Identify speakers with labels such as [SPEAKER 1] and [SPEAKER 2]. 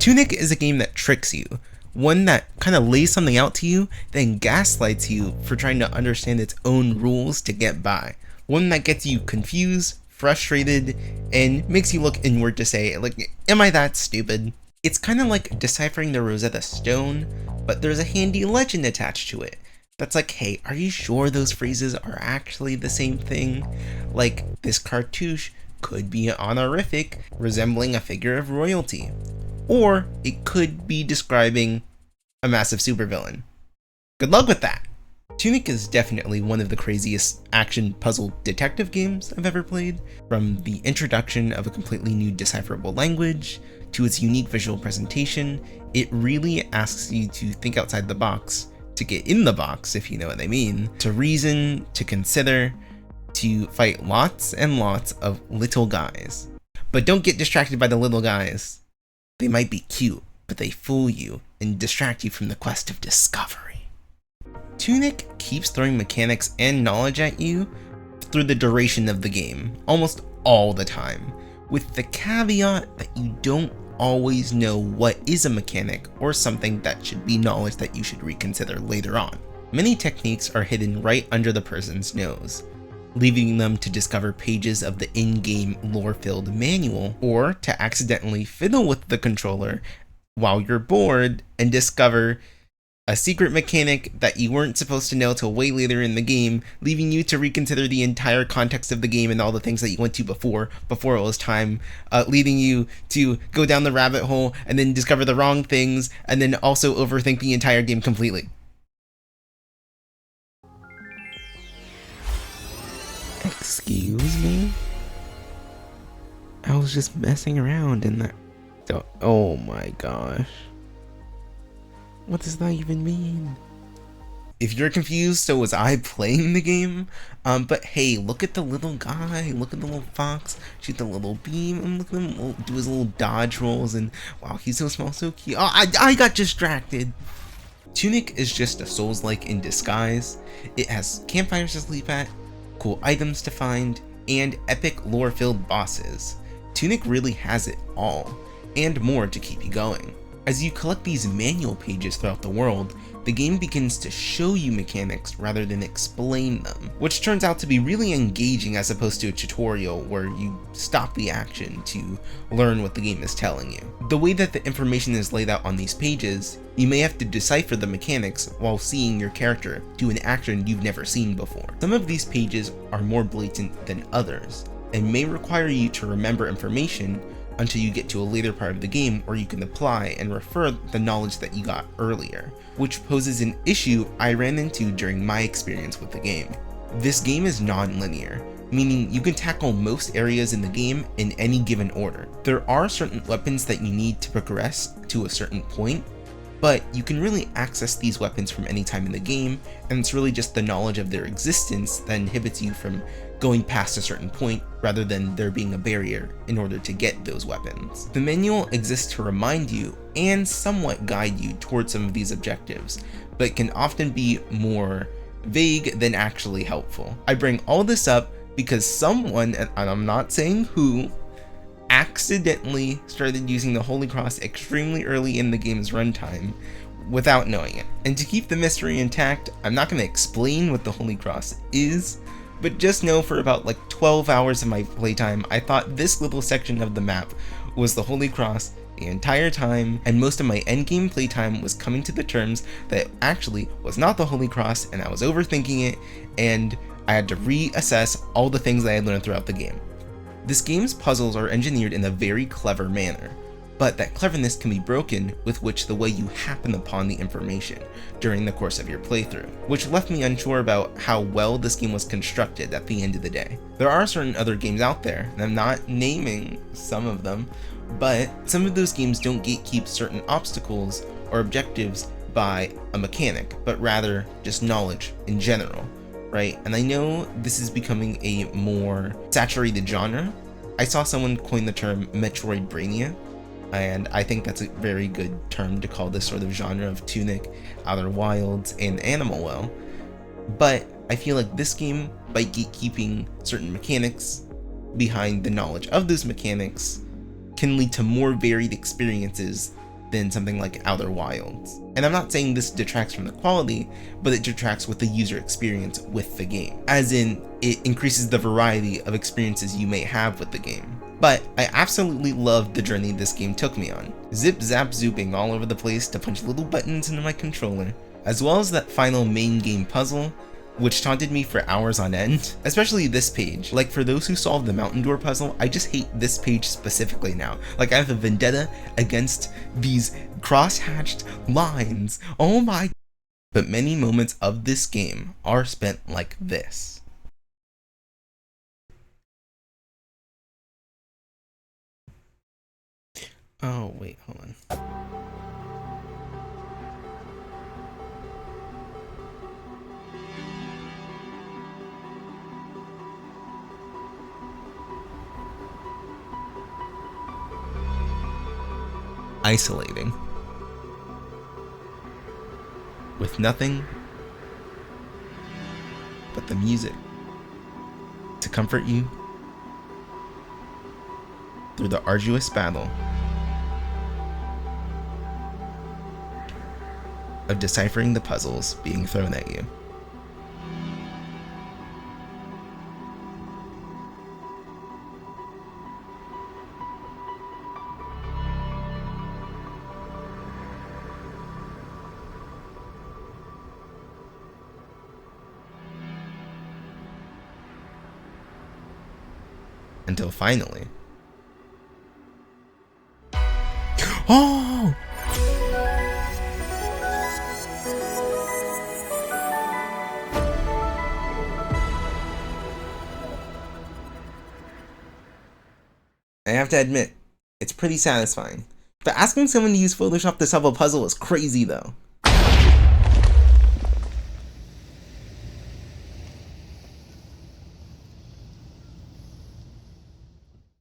[SPEAKER 1] Tunic is a game that tricks you, one that kind of lays something out to you, then gaslights you for trying to understand its own rules to get by. One that gets you confused, frustrated, and makes you look inward to say, like, am I that stupid? It's kind of like deciphering the Rosetta Stone, but there's a handy legend attached to it. That's like, hey, are you sure those phrases are actually the same thing? Like, this cartouche could be honorific, resembling a figure of royalty. Or it could be describing a massive supervillain. Good luck with that! Tunic is definitely one of the craziest action puzzle detective games I've ever played. From the introduction of a completely new decipherable language, to its unique visual presentation, it really asks you to think outside the box, to get in the box, if you know what I mean, to reason, to consider, to fight lots and lots of little guys. But don't get distracted by the little guys. They might be cute, but they fool you and distract you from the quest of discovery. Tunic keeps throwing mechanics and knowledge at you through the duration of the game, almost all the time, with the caveat that you don't always know what is a mechanic or something that should be knowledge that you should reconsider later on. Many techniques are hidden right under the person's nose, leaving them to discover pages of the in-game lore-filled manual, or to accidentally fiddle with the controller while you're bored and discover a secret mechanic that you weren't supposed to know till way later in the game, leaving you to reconsider the entire context of the game and all the things that you went to before it was time, leading you to go down the rabbit hole and then discover the wrong things and then also overthink the entire game completely. Excuse me? I was just messing around in that. Oh my gosh. What does that even mean? If you're confused, so was I playing the game. But hey, look at the little guy. Look at the little fox. Shoot the little beam. And look at him do his little dodge rolls. And wow, he's so small, so cute. Oh, I got distracted. Tunic is just a Souls-like in disguise. It has campfires to sleep at, cool items to find, and epic lore-filled bosses. Tunic really has it all, and more to keep you going. As you collect these manual pages throughout the world, the game begins to show you mechanics rather than explain them, which turns out to be really engaging as opposed to a tutorial where you stop the action to learn what the game is telling you. The way that the information is laid out on these pages, you may have to decipher the mechanics while seeing your character do an action you've never seen before. Some of these pages are more blatant than others, and may require you to remember information until you get to a later part of the game where you can apply and refer the knowledge that you got earlier, which poses an issue I ran into during my experience with the game. This game is non-linear, meaning you can tackle most areas in the game in any given order. There are certain weapons that you need to progress to a certain point, but you can really access these weapons from any time in the game, and it's really just the knowledge of their existence that inhibits you from going past a certain point rather than there being a barrier in order to get those weapons. The manual exists to remind you and somewhat guide you towards some of these objectives, but can often be more vague than actually helpful. I bring all this up because someone, and I'm not saying who, accidentally started using the Holy Cross extremely early in the game's runtime without knowing it. And to keep the mystery intact, I'm not going to explain what the Holy Cross is, but just know for about like 12 hours of my playtime, I thought this little section of the map was the Holy Cross the entire time, and most of my endgame playtime was coming to the terms that it actually was not the Holy Cross, and I was overthinking it, and I had to reassess all the things that I had learned throughout the game. This game's puzzles are engineered in a very clever manner, but that cleverness can be broken with the way you happen upon the information during the course of your playthrough, which left me unsure about how well this game was constructed at the end of the day. There are certain other games out there, and I'm not naming some of them, but some of those games don't gatekeep certain obstacles or objectives by a mechanic, but rather just knowledge in general, right? And I know this is becoming a more saturated genre. I saw someone coin the term Metroidvania, and I think that's a very good term to call this sort of genre of Tunic, Outer Wilds, and Animal Well. But I feel like this game, by gatekeeping certain mechanics behind the knowledge of those mechanics, can lead to more varied experiences than something like Outer Wilds. And I'm not saying this detracts from the quality, but it detracts with the user experience with the game. As in, it increases the variety of experiences you may have with the game. But I absolutely loved the journey this game took me on. Zip zap zooping all over the place to punch little buttons into my controller, as well as that final main game puzzle, which taunted me for hours on end, especially this page. Like, for those who solved the mountain door puzzle, I just hate this page specifically now. Like, I have a vendetta against these cross-hatched lines. Oh my. But many moments of this game are spent like this. Oh, wait, hold on. Isolating. With nothing but the music to comfort you through the arduous battle of deciphering the puzzles being thrown at you. Until finally. Oh! I have to admit, it's pretty satisfying. But asking someone to use Photoshop to solve a puzzle is crazy though.